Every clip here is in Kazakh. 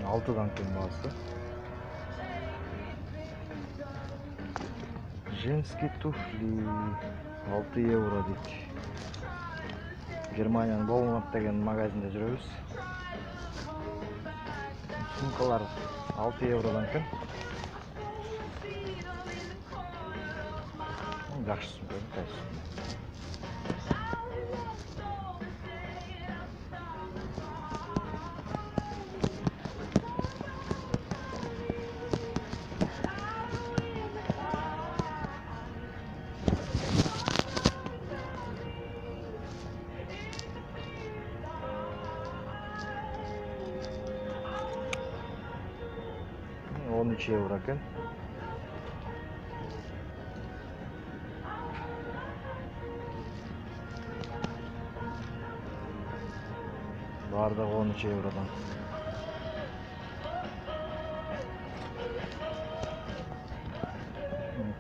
6'dan кен баасы. Женский туфли 6 евро дейді. Германияның Болмат деген магазинде жүрөбүз. Сумкалар 6 евродан кен. Жакшы сумка, кайсы. 13 евро екен. Бардығы 13 евродан.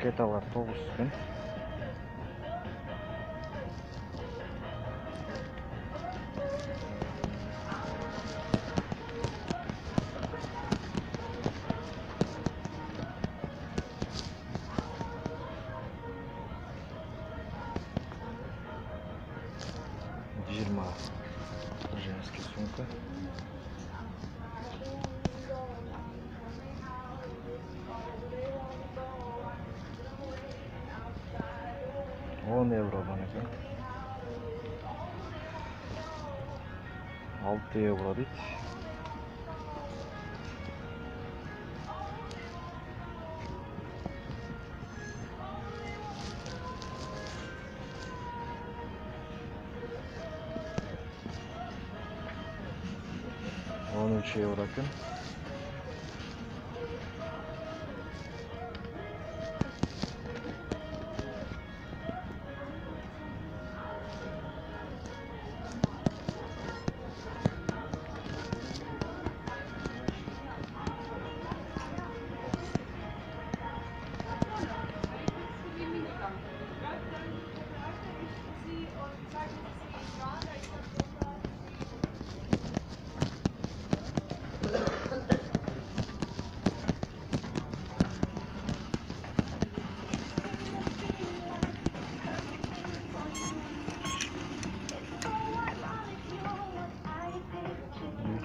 Кеталар 9 екен. Женский сумка. €10 екен. 6 евро дейді. €13 екен.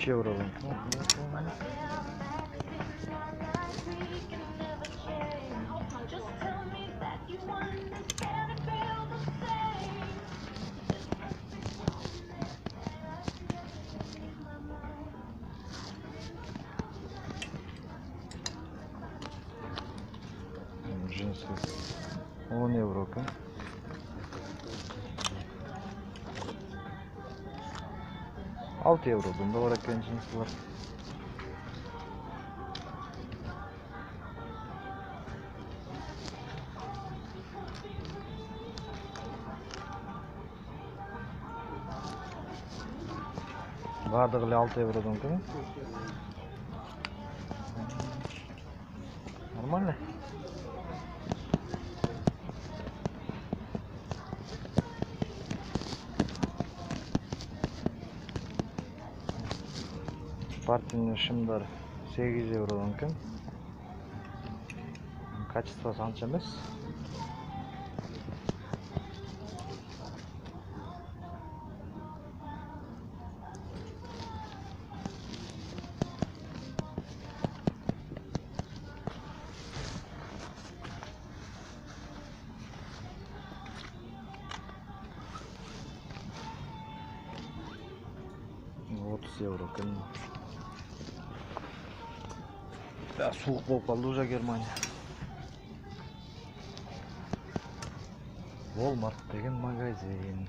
€3 Джинсы 10 евро екен. €6 да бар екен джинсылар. Бардығы €6 екен. Нормально. Спортивный шымдар €8 екен. Качествосы анча эмес. €30 екен. Суық болып қалды уже Германия. Walmart деген магазин.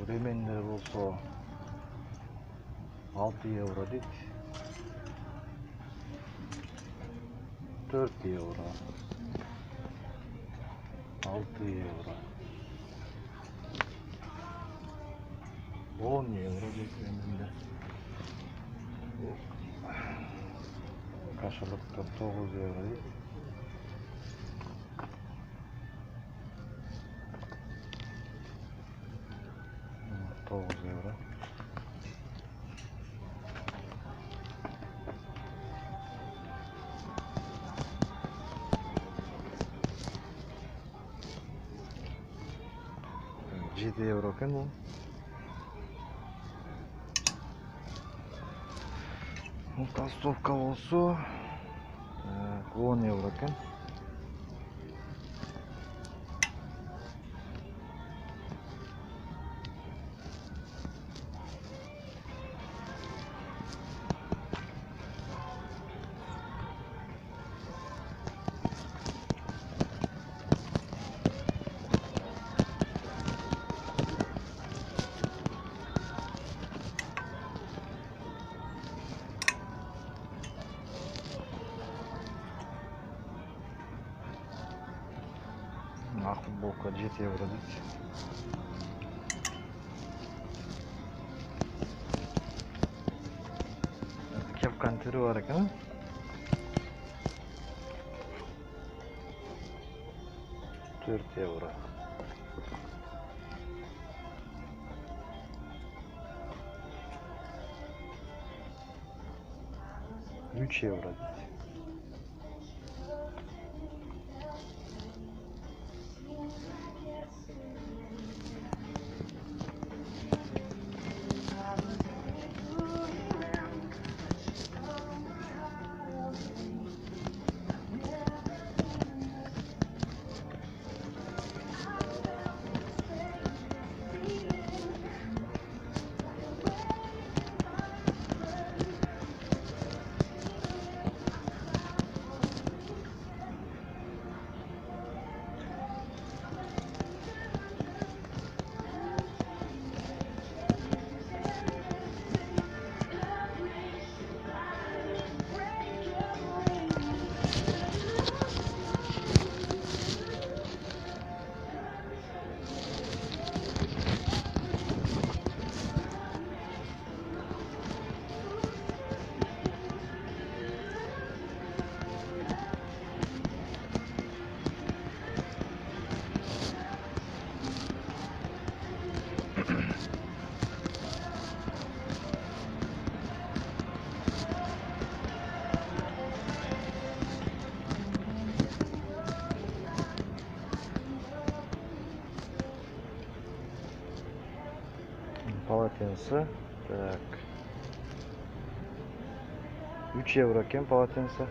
Ремендер болса €6 дейді. €4. €6. €10 дейді ремендер. Кашалыктар €9 дейді. €9. 7 евро екен бул. Бул толстовка болсо 10 евро екен. Ак футболка 7 евро дейт. Кепканын түрү бар экен. 4 евро. Üç евро дейт. Полотенце. Так. 3 евро екен полотенце.